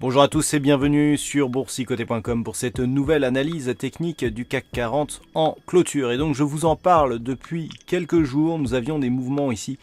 Bonjour à tous et bienvenue sur boursicoté.com pour cette nouvelle analyse technique du CAC 40 en clôture. Et donc je vous en parle depuis quelques jours. Nous avions des mouvements ici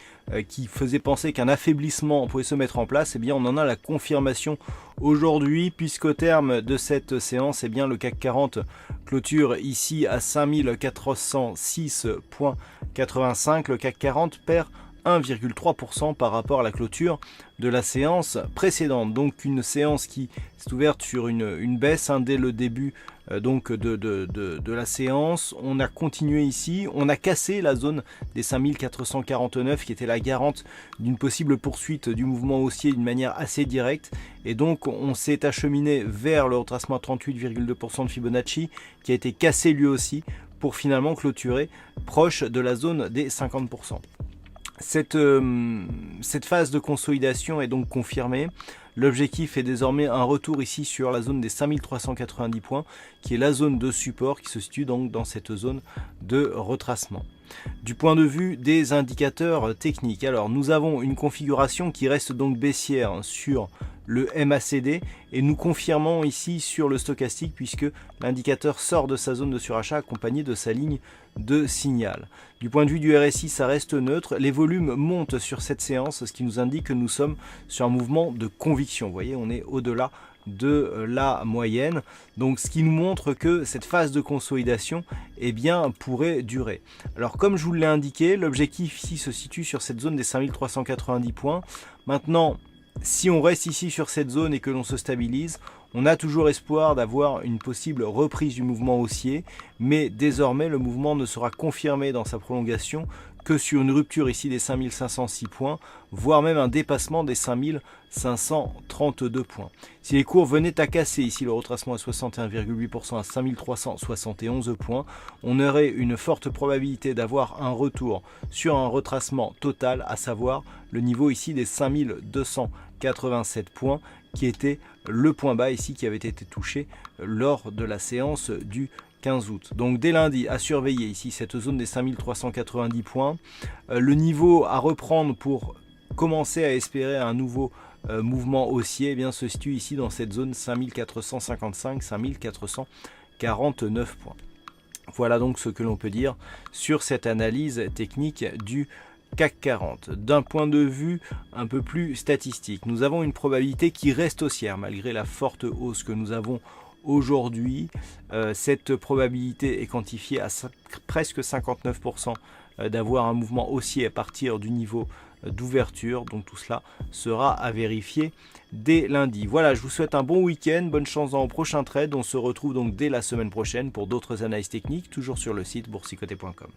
qui faisaient penser qu'un affaiblissement pouvait se mettre en place. Eh bien on en a la confirmation aujourd'hui, puisqu'au terme de cette séance, eh bien le CAC 40 clôture ici à 5406,85. Le CAC 40 perd 1,3% par rapport à la clôture de la séance précédente. Donc une séance qui s'est ouverte sur une baisse dès le début de la séance. On a continué ici, on a cassé la zone des 5449 qui était la garante d'une possible poursuite du mouvement haussier d'une manière assez directe. Et donc on s'est acheminé vers le retracement à 38,2% de Fibonacci qui a été cassé lui aussi pour finalement clôturer proche de la zone des 50%. Cette phase de consolidation est donc confirmée. L'objectif est désormais un retour ici sur la zone des 5390 points, qui est la zone de support qui se situe donc dans cette zone de retracement. Du point de vue des indicateurs techniques, alors nous avons une configuration qui reste donc baissière sur le MACD et nous confirmons ici sur le stochastique puisque l'indicateur sort de sa zone de surachat accompagné de sa ligne de signal. Du point de vue du RSI, ça reste neutre. Les volumes montent sur cette séance, ce qui nous indique que nous sommes sur un mouvement de conviction. Vous voyez, on est au-delà de la moyenne, donc ce qui nous montre que cette phase de consolidation pourrait durer. Alors comme je vous l'ai indiqué, l'objectif ici se situe sur cette zone des 5390 points. Maintenant, si on reste ici sur cette zone et que l'on se stabilise, on a toujours espoir d'avoir une possible reprise du mouvement haussier, mais désormais le mouvement ne sera confirmé dans sa prolongation que sur une rupture ici des 5506 points, voire même un dépassement des 5532 points. Si les cours venaient à casser ici le retracement à 61,8% à 5371 points, on aurait une forte probabilité d'avoir un retour sur un retracement total, à savoir le niveau ici des 5287 points, qui était le point bas ici qui avait été touché lors de la séance du 15 août. Donc dès lundi, à surveiller ici cette zone des 5390 points. Le niveau à reprendre pour commencer à espérer un nouveau mouvement haussier se situe ici dans cette zone 5455-5449 points. Voilà donc ce que l'on peut dire sur cette analyse technique du CAC 40. D'un point de vue un peu plus statistique, nous avons une probabilité qui reste haussière malgré la forte hausse que nous avons aujourd'hui. Cette probabilité est quantifiée à presque 59% d'avoir un mouvement haussier à partir du niveau d'ouverture. Donc tout cela sera à vérifier dès lundi. Voilà, je vous souhaite un bon week-end, bonne chance dans le prochain trade. On se retrouve donc dès la semaine prochaine pour d'autres analyses techniques, toujours sur le site boursicoté.com.